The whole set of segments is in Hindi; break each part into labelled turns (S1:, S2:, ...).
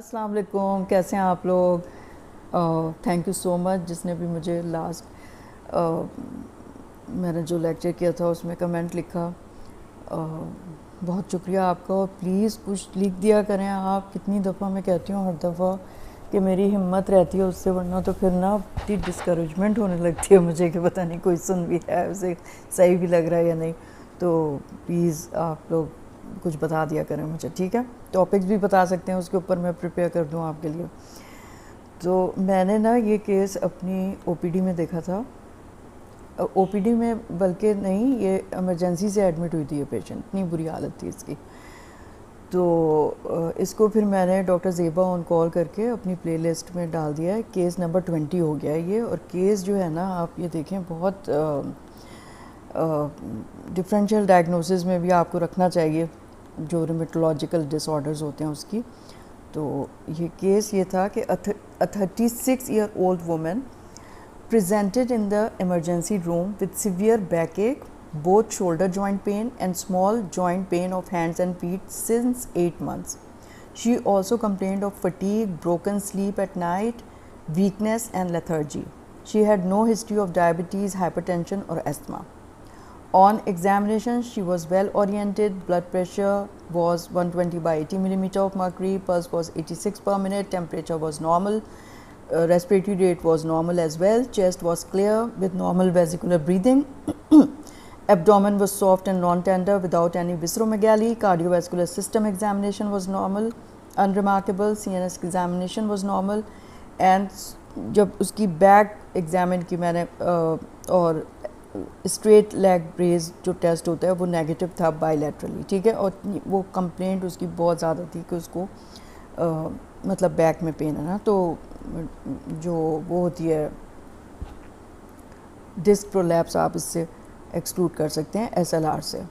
S1: अस्सलाम वालेकुम, कैसे हैं आप लोग। थैंक यू सो मच जिसने भी मुझे लास्ट मैंने जो लेक्चर किया था उसमें कमेंट लिखा। बहुत शुक्रिया आपका। और प्लीज़ कुछ लिख दिया करें आप। कितनी दफ़ा मैं कहती हूँ हर दफ़ा कि मेरी हिम्मत रहती है उससे, वरना तो फिर ना इतनी डिस्करेजमेंट होने लगती है मुझे कि पता नहीं कोई सुन भी है, उसे सही भी लग रहा है या नहीं। तो प्लीज़ आप लोग कुछ बता दिया करें मुझे, ठीक है। टॉपिक्स भी बता सकते हैं, उसके ऊपर मैं प्रिपेयर कर दूँ आपके लिए। तो मैंने ना ये केस अपनी ओपीडी में देखा था। ओपीडी में बल्कि नहीं, ये इमरजेंसी से एडमिट हुई थी ये पेशेंट, इतनी बुरी हालत थी इसकी। तो इसको फिर मैंने डॉक्टर ज़ेबा ऑन कॉल करके अपनी प्लेलिस्ट में डाल दिया है। केस नंबर 20 हो गया है ये। और केस जो है ना, आप ये देखें, बहुत डिफरेंशियल डायग्नोसिस में भी आपको रखना चाहिए जो रिमेटोलॉजिकल डिसऑर्डर्स होते हैं उसकी। तो ये केस ये था कि अ 36-year-old woman presented in the emergency room with severe backache, both shoulder joint pain and small joint pain of hands and feet since 8 months. She also complained of fatigue, broken sleep at night, weakness and lethargy. She had no history of diabetes, hypertension or asthma. On examination, she was well oriented. Blood pressure was 120 by 80 millimeter of mercury. Pulse was 86 per minute. Temperature was normal. Respiratory rate was normal as well. Chest was clear with normal vesicular breathing. Abdomen was soft and non-tender without any visceromegaly. Cardiovascular system examination was normal, unremarkable. CNS examination was normal. And जब उसकी बैक एग्जामिन की मैंने और स्ट्रेट लेग रेज जो टेस्ट होता है वो नेगेटिव था बायलैटरली, ठीक है। और वो कंप्लेंट उसकी बहुत ज़्यादा थी कि उसको मतलब बैक में पेन है ना, तो जो वो होती है डिस्क प्रोलैप्स, आप इससे एक्सक्लूड कर सकते हैं SLR से।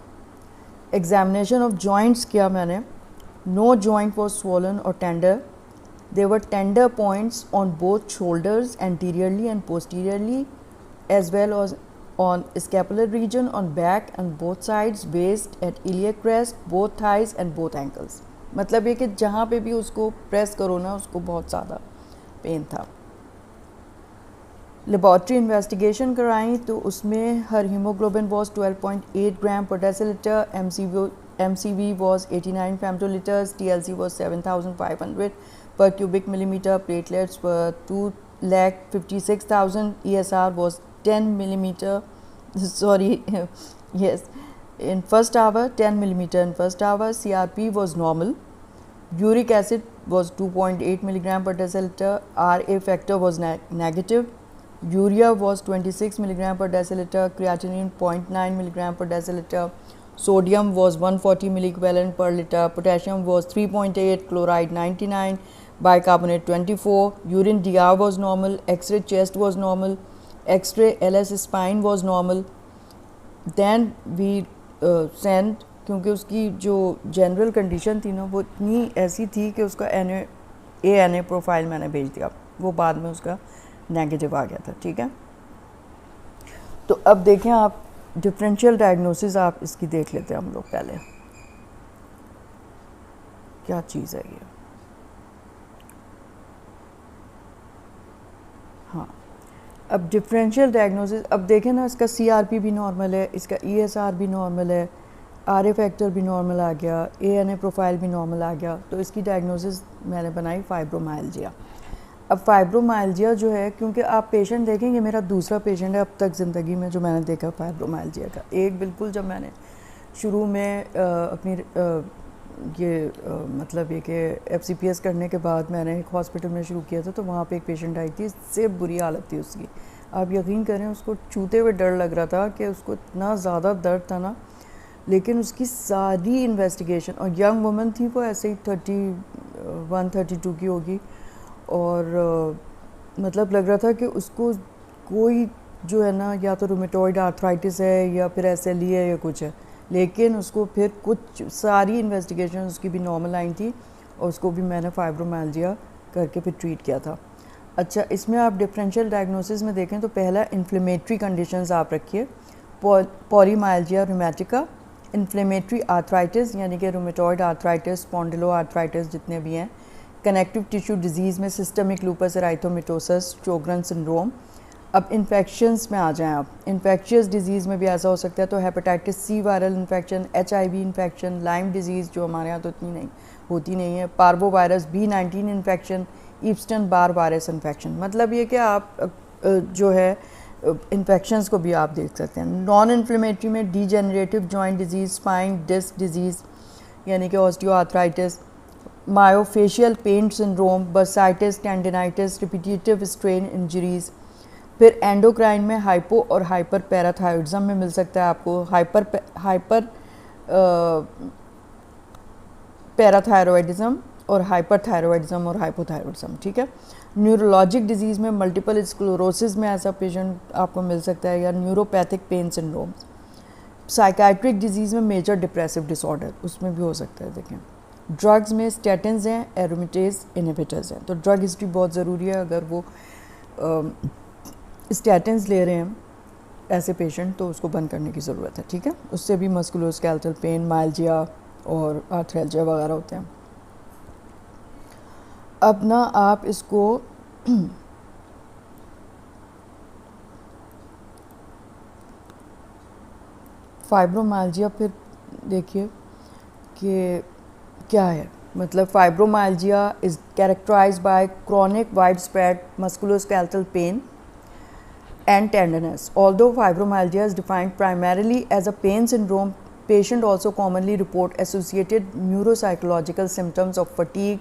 S1: एग्जामिनेशन ऑफ जॉइंट्स किया मैंने। नो जॉइंट वॉज स्वॉलन और tender. There were tender points on both shoulders anteriorly and posteriorly, as well as on scapular region, on back and both sides, waist, at iliac crest, both thighs and both ankles. मतलब ये कि जहाँ पे भी उसको प्रेस करो ना, उसको बहुत ज़्यादा पेन था। लेबॉर्ट्री इन्वेस्टिगेशन कराई तो उसमें हर हीमोग्लोबिन वॉज 12.8 ग्राम पर decilitre, MCV was 89 femtoliters, TLC was 7,500 per cubic millimeter, platelets were 2,56,000, ESR was 10 millimeter, sorry, yes, in first hour, 10 millimeter in first hour. CRP was normal. Uric acid was 2.8 milligram per deciliter, RA factor was negative. Urea was 26 milligram per deciliter, creatinine 0.9 milligram per deciliter. Sodium was 140 milliequivalent per liter, potassium was 3.8, chloride 99, bicarbonate 24, urine DR was normal, X-ray chest was normal, X-ray LS spine was normal. Then we sent, क्योंकि उसकी जो जनरल कंडीशन थी ना वो इतनी ऐसी थी कि उसका ANA प्रोफाइल मैंने भेज दिया, वो बाद में उसका नेगेटिव आ गया था, ठीक है। तो अब देखें आप डिफरेंशियल डायग्नोसिस, आप इसकी देख लेते हैं हम लोग पहले क्या चीज़ है ये। हाँ, अब डिफरेंशियल डायग्नोसिस, अब देखें ना, इसका CRP भी नॉर्मल है, इसका ESR भी नॉर्मल है, RA फैक्टर भी नॉर्मल आ गया, ANA प्रोफाइल भी नॉर्मल आ गया। तो इसकी डायग्नोसिस मैंने बनाई फाइब्रोमाइल्जिया। अब फाइब्रोमाइल्जिया जो है, क्योंकि आप पेशेंट देखेंगे, मेरा दूसरा पेशेंट है अब तक ज़िंदगी में जो मैंने देखा फाइब्रोमाइल्जिया का। एक बिल्कुल जब मैंने शुरू में अपनी मतलब ये कि FCPS करने के बाद मैंने एक हॉस्पिटल में शुरू किया था, तो वहाँ पे एक पेशेंट आई थी, इससे बुरी हालत थी उसकी। आप यकीन करें, उसको छूते हुए डर लग रहा था कि उसको इतना ज़्यादा दर्द था ना। लेकिन उसकी सारी इन्वेस्टिगेशन, और यंग वुमन थी वो, ऐसे ही 31-32 की होगी, और मतलब लग रहा था कि उसको कोई जो है ना, या तो रूमेटॉइड आर्थराइटिस है या फिर SLE है या कुछ है। लेकिन उसको फिर कुछ सारी इन्वेस्टिगेशन उसकी भी नॉर्मल आई थी, और उसको भी मैंने फाइब्रोमाइल्जिया करके फिर ट्रीट किया था। अच्छा, इसमें आप डिफरेंशियल डायग्नोसिस में देखें तो पहला इन्फ्लेमेटरी कंडीशंस आप रखिए, पॉलीमाइल्जिया रूमेटिका, इन्फ्लेमेटरी आर्थराइटिस यानी कि रूमेटॉइड आर्थराइटिस, स्पॉन्डिलो आर्थराइटिस जितने भी हैं, कनेक्टिव टिश्यू डिजीज़ में सिस्टमिक लूपस एराइथोमेटोसिस, शोगरन सिंड्रोम। अब इन्फेक्शंस में आ जाएं आप, इन्फेक्शियस डिजीज़ में भी ऐसा हो सकता है, तो hepatitis C viral infection, HIV infection, Lyme disease जो हमारे यहाँ तो इतनी नहीं होती नहीं है, parvo virus, B19 infection, Epstein Barr virus infection. मतलब ये कि आप जो है इन्फेक्शंस को भी आप देख सकते हैं। नॉन इन्फ्लेमेटरी में degenerative joint disease, spine disc disease यानी कि osteoarthritis, myofascial pain syndrome, bursitis, tendinitis, repetitive strain injuries. फिर एंडोक्राइन में हाइपो और हाइपर पैराथायरॉइडिज्म में मिल सकता है आपको, हाइपर पैराथायरॉइडिज्म और हाइपरथायरॉइडिज्म और हाइपोथायरॉइडिज्म, ठीक है। न्यूरोलॉजिक डिजीज़ में मल्टीपल स्क्लेरोसिस में ऐसा पेशेंट आपको मिल सकता है, या neuropathic pain syndrome. Psychiatric disease में मेजर डिप्रेसिव डिसऑर्डर उसमें भी हो सकता है। देखें, ड्रग्स में स्टेटिन्स हैं, एरोमेटेज इनहिबिटर्स हैं, तो ड्रग हिस्ट्री बहुत ज़रूरी है। अगर वो स्टेटिन्स ले रहे हैं ऐसे पेशेंट तो उसको बंद करने की ज़रूरत है, ठीक है। उससे भी मस्कुलोस्केलेटल पेन, माइल्जिया और आर्थ्रैल्जिया वगैरह होते हैं। अब ना आप इसको फाइब्रोमाइल्जिया फिर देखिए कि क्या है। मतलब fibromyalgia is characterised by chronic wide spread musculoskeletal pain and tenderness. Although fibromyalgia is defined primarily as a pain syndrome, patients also commonly report associated neuropsychological symptoms of fatigue,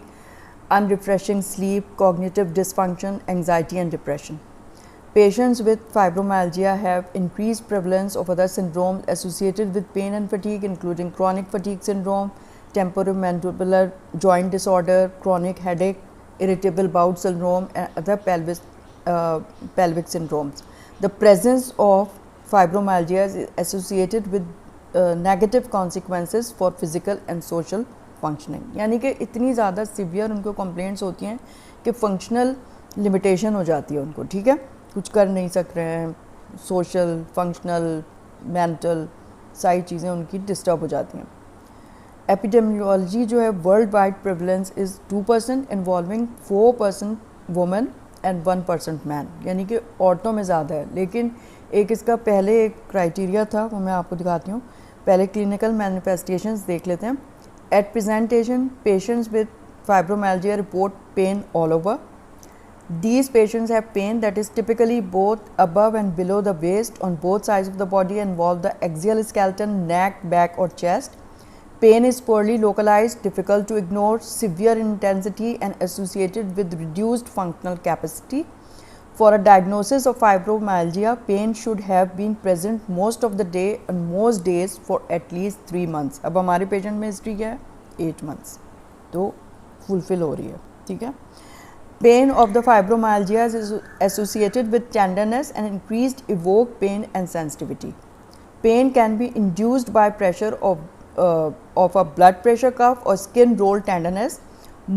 S1: unrefreshing sleep, cognitive dysfunction, anxiety and depression. Patients with fibromyalgia have increased prevalence of other syndromes associated with pain and fatigue, including chronic fatigue syndrome, temporomandibular joint disorder, chronic headache, irritable bowel syndrome and other pelvic syndromes. The presence of fibromyalgia is associated with negative consequences for physical and social functioning. यानी कि इतनी ज़्यादा सीवियर उनको कंप्लेंट्स होती हैं कि फंक्शनल लिमिटेशन हो जाती है उनको, ठीक है, कुछ कर नहीं सक रहे हैं, सोशल, फंक्शनल, मेंटल सारी चीज़ें उनकी डिस्टर्ब हो जाती हैं। एपिडेमियोलॉजी जो है world wide prevalence is 2% involving 4% women and 1% man, यानी कि औरतों में ज़्यादा है। लेकिन एक इसका पहले एक क्राइटेरिया था, वो मैं आपको दिखाती हूँ। पहले क्लिनिकल मैनिफेस्टेशंस देख लेते हैं। At presentation patients with fibromyalgia report pain all over. These patients have pain that is typically both above and below the waist on both sides of the body, involve the axial skeleton, neck, back or chest. Pain is poorly localized, difficult to ignore, severe in intensity and associated with reduced functional capacity. For a diagnosis of fibromyalgia, pain should have been present most of the day and most days for at least 3 months. अब हमारे पेशेंट में हिस्ट्री क्या है? 8 months, तो फुलफिल हो रही है, ठीक है। Pain of the fibromyalgia is associated with tenderness and increased evoked pain and sensitivity. Pain can be induced by pressure of a blood pressure cuff or skin roll tenderness.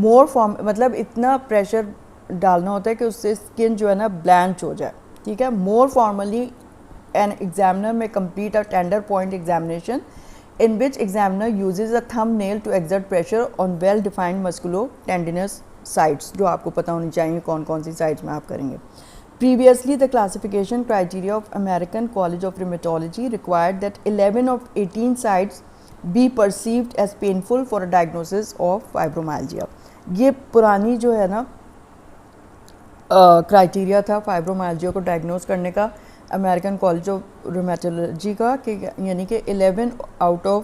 S1: More form मतलब इतना प्रेशर डालना होता है कि उससे स्किन जो है ना ब्लैंच हो जाए, ठीक है। More formally, an examiner may complete a tender point examination in which examiner uses a thumbnail to exert pressure on well-defined musculotendinous sites, जो आपको पता होनी चाहिए कौन कौन सी साइट्स में आप करेंगे। Previously the classification criteria of American College of Rheumatology required that 11 of 18 sites be perceived as painful for a diagnosis of fibromyalgia. ये पुरानी जो है ना क्राइटेरिया था फाइब्रोमाइल्जिया को डायग्नोस करने का अमेरिकन कॉलेज ऑफ रिमेटोलॉजी का, कि यानी कि 11 out of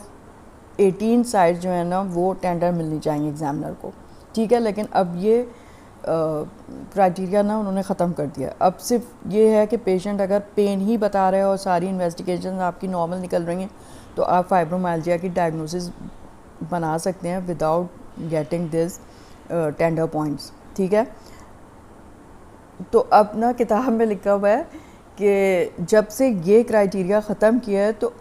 S1: 18 साइट्स जो है ना वो टेंडर मिलनी चाहिए एग्जामिनर को, ठीक है। लेकिन अब ये क्राइटेरिया ना उन्होंने ख़त्म कर दिया। अब सिर्फ ये है कि पेशेंट अगर पेन ही बता रहे हो और सारी इन्वेस्टिगेशन आपकी नॉर्मल निकल रही हैं तो आप फाइब्रोमाइल्जिया की डायग्नोसिस बना सकते हैं without getting this tender points, ठीक है। तो अब ना किताब में लिखा हुआ है कि जब से ये क्राइटेरिया ख़त्म किया है तो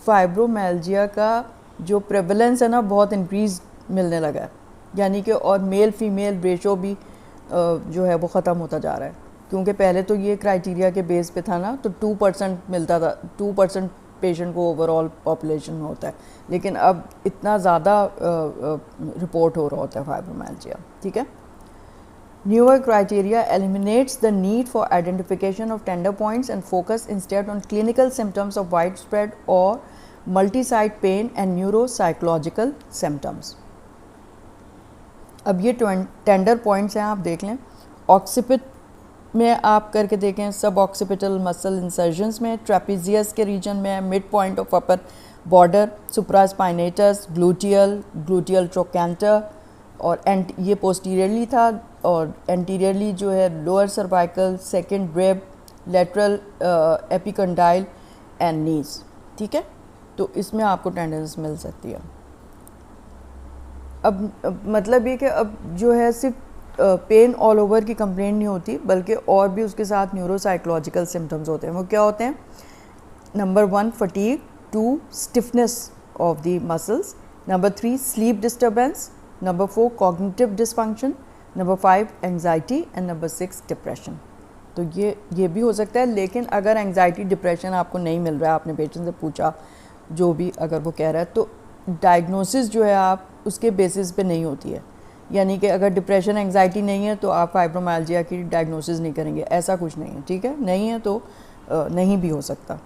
S1: फाइब्रोमाइल्जिया का जो प्रेवलेंस है ना बहुत इंक्रीज़ मिलने लगा है, यानी कि और मेल फीमेल रेशो भी जो है वो ख़त्म होता जा रहा है। क्योंकि पहले तो ये क्राइटेरिया के बेस पे था ना, तो 2% मिलता था, 2% पेशेंट को ओवरऑल पॉपुलेशन में होता है, लेकिन अब इतना ज़्यादा रिपोर्ट हो रहा होता है फाइब्रोमाइल्जिया, ठीक है। Newer criteria eliminates the need for identification of tender points and focus instead on clinical symptoms of widespread or multi-site pain and neuropsychological symptoms. अब ये टेंडर पॉइंट्स हैं, आप देख लें। ऑक्सीपिट में आप करके देखें, सब ऑक्सीपिटल मसल इंसर्जन्स में, ट्रेपेजियस के रीजन में, mid point of upper border, supraspinatus, gluteal trochanter, और ये पोस्टीरियरली था, और एंटीरियरली जो है lower cervical, second rib, lateral epicondyle and knees, ठीक है। तो इसमें आपको टेंडरनेस मिल सकती है। अब मतलब ये कि अब जो है सिर्फ पेन ऑल ओवर की कंप्लेंट नहीं होती, बल्कि और भी उसके साथ न्यूरोसाइकोलॉजिकल सिम्टम्स होते हैं। वो क्या होते हैं? Number 1 fatigue, 2 stiffness of the muscles, number 3 sleep disturbance, number 4 cognitive dysfunction, number 5 anxiety and number 6 depression. तो ये भी हो सकता है। लेकिन अगर एंजाइटी डिप्रेशन आपको नहीं मिल रहा है, आपने पेशेंट से पूछा जो भी अगर वो कह रहा है, तो डायग्नोसिस जो है आप उसके बेसिस पे नहीं होती है। यानी कि अगर डिप्रेशन एंजाइटी नहीं है तो आप फाइब्रोमाइल्जिया की डायग्नोसिस नहीं करेंगे, ऐसा कुछ नहीं है, ठीक है। नहीं है तो नहीं भी हो सकता।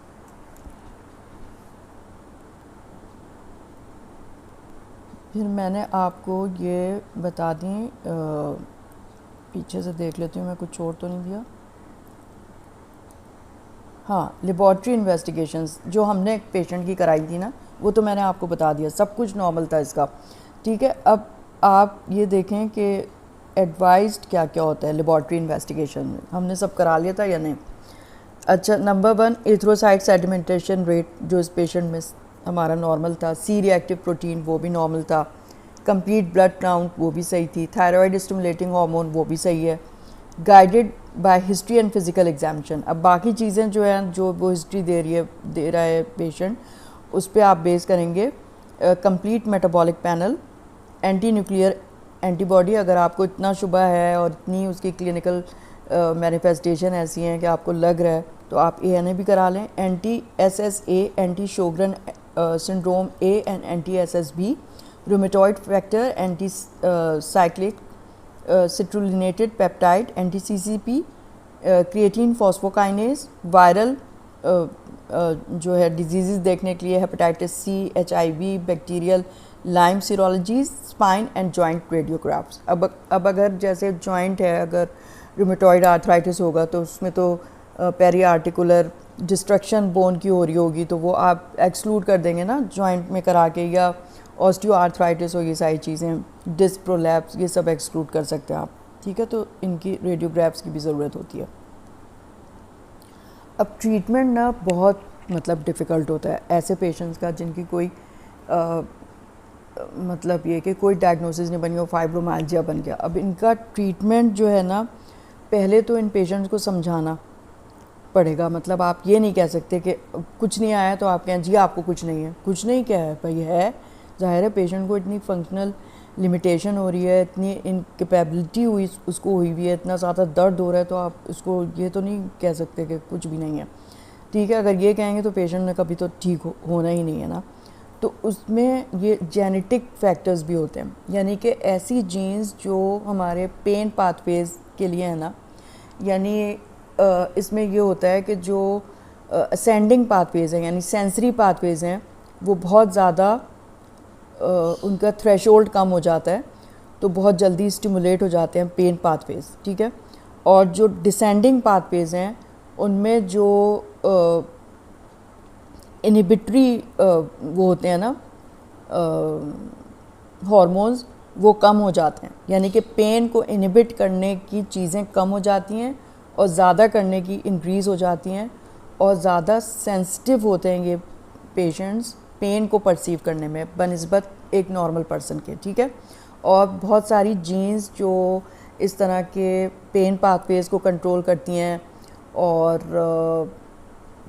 S1: फिर मैंने आपको ये बता दी, पीछे से देख लेती हूँ मैं, कुछ छोड़ तो नहीं दिया। हाँ, लेबॉर्ट्री इन्वेस्टिगेशंस जो हमने एक पेशेंट की कराई थी ना, वो तो मैंने आपको बता दिया, सब कुछ नॉर्मल था इसका, ठीक है। अब आप ये देखें कि एडवाइज्ड क्या क्या होता है लेबॉर्ट्री इन्वेस्टिगेशन में, हमने सब करा लिया था या नहीं। अच्छा, नंबर 1 एरिथ्रोसाइट सेडिमेंटेशन रेट जो इस पेशेंट में हमारा नॉर्मल था, सी रिएक्टिव प्रोटीन वो भी नॉर्मल था, कंप्लीट ब्लड काउंट वो भी सही थी, थायराइड स्टिमुलेटिंग हार्मोन वो भी सही है, guided by history and physical examination. अब बाकी चीज़ें जो हैं, जो वो हिस्ट्री दे रहा है पेशेंट, उस पर आप बेस करेंगे। Complete metabolic panel, anti nuclear antibody, अगर आपको इतना शुबा है और इतनी उसकी क्लिनिकल मैनिफेस्टेशन ऐसी हैं कि आपको लग रहा है, तो आप ANA भी करा लें। Anti SSA, anti Sjogren syndrome A and anti SSB, rheumatoid factor, anti cyclic citrullinated peptide, anti CCP, creatine phosphokinase, viral जो है डिजीज़ देखने के लिए hepatitis C, HIV, bacterial, Lyme serology, spine and joint radiographs. अब अगर जैसे जॉइंट है, अगर रूमेटॉइड आर्थराइटिस होगा तो उसमें तो पेरी आर्टिकुलर डिस्ट्रक्शन बोन की हो रही होगी, तो वो आप एक्सक्लूड कर देंगे ना जॉइंट में करा के, या ऑस्टियो आर्थराइटिस हो, ये सारी चीज़ें, डिस्क प्रोलैप्स, ये सब एक्सक्लूड कर सकते हैं आप, ठीक है। तो इनकी रेडियोग्राफ्स की भी ज़रूरत होती है। अब ट्रीटमेंट ना बहुत मतलब डिफ़िकल्ट होता है ऐसे पेशेंट्स का जिनकी कोई मतलब ये कि कोई डायग्नोसिस नहीं बनी हो, फाइब्रोमाइल्जिया बन गया। अब इनका ट्रीटमेंट जो है ना, पहले तो इन पेशेंट्स को समझाना पड़ेगा। मतलब आप ये नहीं कह सकते कि कुछ नहीं आया तो आप कहें जी आपको कुछ नहीं है। कुछ नहीं क्या है भाई, है ज़ाहिर है पेशेंट को इतनी फंक्शनल लिमिटेशन हो रही है, इतनी इनकेपेबिलिटी हुई उसको हुई है, इतना ज़्यादा दर्द हो रहा है, तो आप उसको ये तो नहीं कह सकते कि कुछ भी नहीं है, ठीक है। अगर ये कहेंगे तो पेशेंट ने कभी तो ठीक होना ही नहीं है ना। तो उसमें ये जेनेटिक फैक्टर्स भी होते हैं, यानी कि ऐसी जीन्स जो हमारे पेन पाथवेज के लिए है ना, यानी इसमें ये होता है कि जो असेंडिंग पाथवेज हैं यानी सेंसरी पाथवेज हैं, वो बहुत ज़्यादा उनका थ्रेशोल्ड कम हो जाता है, तो बहुत जल्दी स्टिमुलेट हो जाते हैं पेन पाथवेज, ठीक है। और जो डिसेंडिंग पाथवेज हैं उनमें जो इनहिबिटरी वो होते हैं ना हार्मोन्स, वो कम हो जाते हैं, यानी कि पेन को इनहिबिट करने की चीज़ें कम हो जाती हैं और ज़्यादा करने की इंक्रीज़ हो जाती हैं, और ज़्यादा सेंसिटिव होते हैं ये पेशेंट्स पेन को परसीव करने में बनिस्बत एक नॉर्मल पर्सन के, ठीक है। और बहुत सारी जीन्स जो इस तरह के पेन पाथवेज को कंट्रोल करती हैं और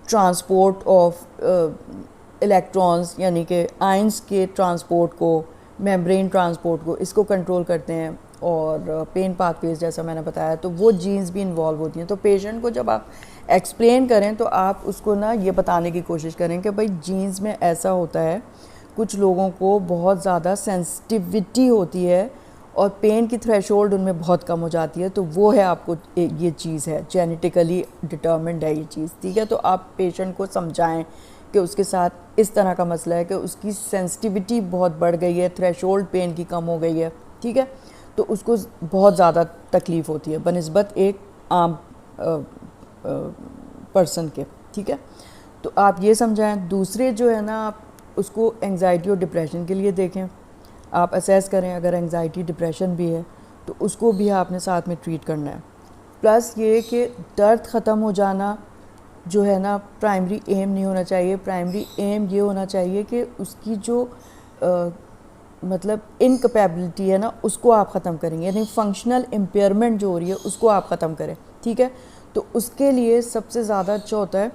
S1: ट्रांसपोर्ट ऑफ इलेक्ट्रॉन्स यानी कि आयंस के ट्रांसपोर्ट को, मेम्ब्रेन ट्रांसपोर्ट को, इसको कंट्रोल करते हैं, और पेन पाथवेज जैसा मैंने बताया, तो वो जीन्स भी इन्वॉल्व होती हैं। तो पेशेंट को जब आप एक्सप्लेन करें तो आप उसको ना ये बताने की कोशिश करें कि भाई जीन्स में ऐसा होता है, कुछ लोगों को बहुत ज़्यादा सेंसिटिविटी होती है और पेन की थ्रेशोल्ड उनमें बहुत कम हो जाती है, तो वो है आपको ये चीज़ है, जेनेटिकली डिटर्मिन्ड है ये चीज़, ठीक है। तो आप पेशेंट को समझाएं कि उसके साथ इस तरह का मसला है कि उसकी सेंसिटिविटी बहुत बढ़ गई है, थ्रेशोल्ड पेन की कम हो गई है, ठीक है, तो उसको बहुत ज़्यादा तकलीफ़ होती है बनिस्बत एक आम पर्सन के, ठीक है। तो आप ये समझाएं। दूसरे जो है ना, आप उसको एंग्जाइटी और डिप्रेशन के लिए देखें, आप असेस करें अगर एंग्जाइटी डिप्रेशन भी है तो उसको भी आपने साथ में ट्रीट करना है। प्लस ये कि दर्द ख़त्म हो जाना जो है ना प्राइमरी एम नहीं होना चाहिए। प्राइमरी एम ये होना चाहिए कि उसकी जो मतलब इनकैपेबिलिटी है ना उसको आप ख़त्म करेंगे, यानी फंक्शनल इम्पेयरमेंट जो हो रही है उसको आप ख़त्म करें, ठीक है। तो उसके लिए सबसे ज़्यादा अच्छा होता है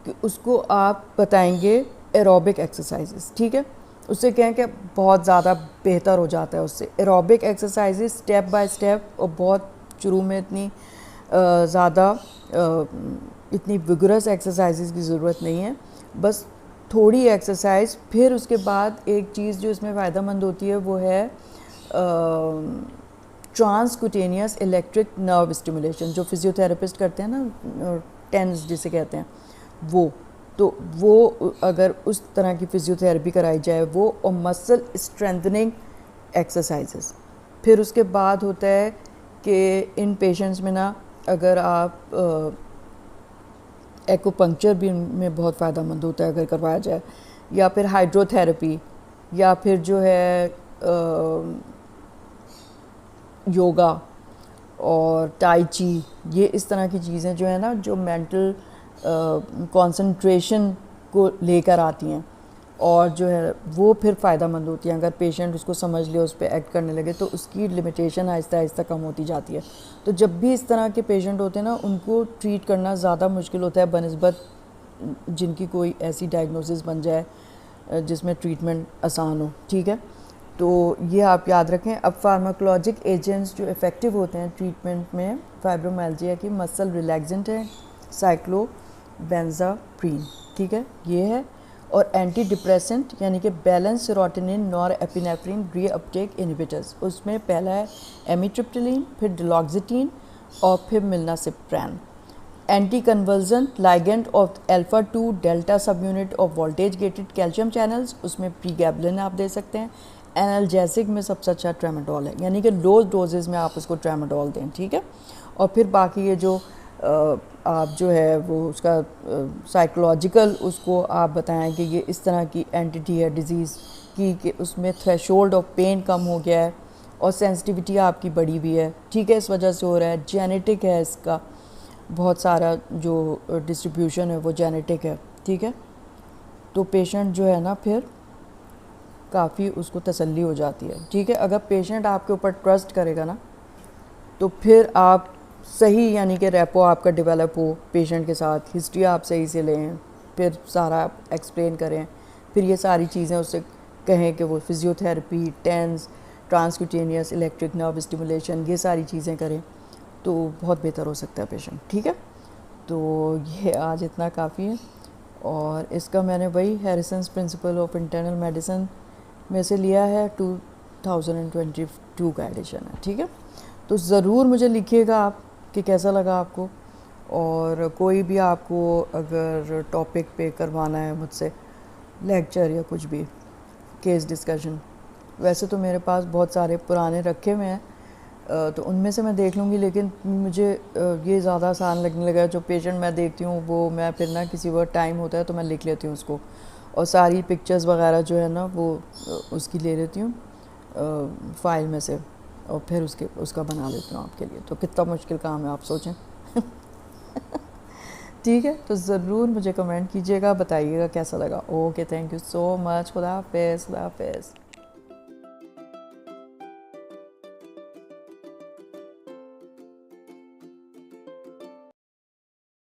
S1: कि उसको आप बताएंगे एरोबिक एक्सरसाइजेस, ठीक है। उससे कहें कि बहुत ज़्यादा बेहतर हो जाता है उससे। Aerobic exercises step by step, और बहुत शुरू में इतनी ज़्यादा इतनी विगरस एक्सरसाइजेस की ज़रूरत नहीं है, बस थोड़ी एक्सरसाइज। फिर उसके बाद एक चीज़ जो इसमें फ़ायदेमंद होती है वो है ट्रांसक्यूटेनियस इलेक्ट्रिक नर्व स्टिमुलेशन, जो फिजियोथेरेपिस्ट करते हैं ना, टेंस जिसे कहते हैं, वो अगर उस तरह की फिजियोथेरेपी कराई जाए वो, और मसल स्ट्रेंथनिंग एक्सरसाइजेस। फिर उसके बाद होता है कि इन पेशेंट्स में ना अगर आप एक्यूपंक्चर भी में बहुत फ़ायदेमंद होता है अगर करवाया जाए, या फिर हाइड्रोथेरेपी, या फिर जो है योगा और टाई ची, ये इस तरह की चीज़ें जो है ना जो मेंटल कंसंट्रेशन को लेकर आती हैं, और जो है वो फिर फ़ायदेमंद होती हैं। अगर पेशेंट उसको समझ ले, उस पर एक्ट करने लगे, तो उसकी लिमिटेशन आहिस्ता आहिस्ता कम होती जाती है। तो जब भी इस तरह के पेशेंट होते हैं ना, उनको ट्रीट करना ज़्यादा मुश्किल होता है बनिस्बत जिनकी कोई ऐसी डायग्नोसिस बन जाए जिसमें ट्रीटमेंट आसान हो, ठीक है। तो ये आप याद रखें। अब फार्माकोलॉजिक एजेंट्स जो इफ़ेक्टिव होते हैं ट्रीटमेंट में फाइब्रोमाइल्जिया की, मसल रिलैक्सेंट है साइक्लोबेंजाप्रीन, ठीक है, ये है। और एंटी डिप्रेसेंट यानी कि balance serotonin norepinephrine reuptake inhibitors, उसमें पहला है एमिट्रिप्टिलिन, फिर डिलॉक्सिटीन और फिर milnacipran. Anti conversion ligand of alpha 2 delta sub unit of voltage gated calcium channels, उसमें प्रीगैबलिन आप दे सकते हैं। एनाल्जेसिक में सबसे अच्छा ट्रेमाडोल है, यानी कि लो डोजेज़ में आप उसको ट्रेमाडोल दें, ठीक है। और फिर बाकी ये जो आप जो है वो उसका साइकोलॉजिकल उसको आप बताएं कि ये इस तरह की एंटिटी है डिज़ीज़ की कि उसमें थ्रेशोल्ड ऑफ पेन कम हो गया है और सेंसिटिविटी आपकी बढ़ी हुई है, ठीक है, इस वजह से हो रहा है। जेनेटिक है, इसका बहुत सारा जो डिस्ट्रीब्यूशन है वो जेनेटिक है, ठीक है। तो पेशेंट जो है ना फिर काफ़ी उसको तसल्ली हो जाती है, ठीक है। अगर पेशेंट आपके ऊपर ट्रस्ट करेगा ना तो फिर आप सही यानी कि रेपो आपका डेवलप हो पेशेंट के साथ, हिस्ट्री आप सही से लें, फिर सारा आप एक्सप्लेन करें, फिर ये सारी चीज़ें उससे कहें कि वो physiotherapy, TENS, transcutaneous electric nerve stimulation, ये सारी चीज़ें करें तो बहुत बेहतर हो सकता है पेशेंट, ठीक है। तो ये आज इतना काफ़ी है, और इसका मैंने वही हैरिसन्स प्रिंसिपल ऑफ इंटरनल मेडिसिन में से लिया है, 2022 का एडिशन है, ठीक है। तो ज़रूर मुझे लिखिएगा आप कि कैसा लगा आपको, और कोई भी आपको अगर टॉपिक पे करवाना है मुझसे लेक्चर या कुछ भी केस डिस्कशन, वैसे तो मेरे पास बहुत सारे पुराने रखे हुए हैं, तो उनमें से मैं देख लूँगी, लेकिन मुझे ये ज़्यादा आसान लगने लगा है। जो पेशेंट मैं देखती हूँ वो मैं फिर ना किसी वक्त टाइम होता है तो मैं लिख लेती हूँ उसको, और सारी पिक्चर्स वगैरह जो है ना वो उसकी ले लेती हूँ फ़ाइल में से, और फिर उसका बना लेती हूँ आपके लिए। तो कितना मुश्किल काम है आप सोचें। ठीक है, तो ज़रूर मुझे कमेंट कीजिएगा, बताइएगा कैसा लगा। Okay, thank you so much. खुदा हाफिज़।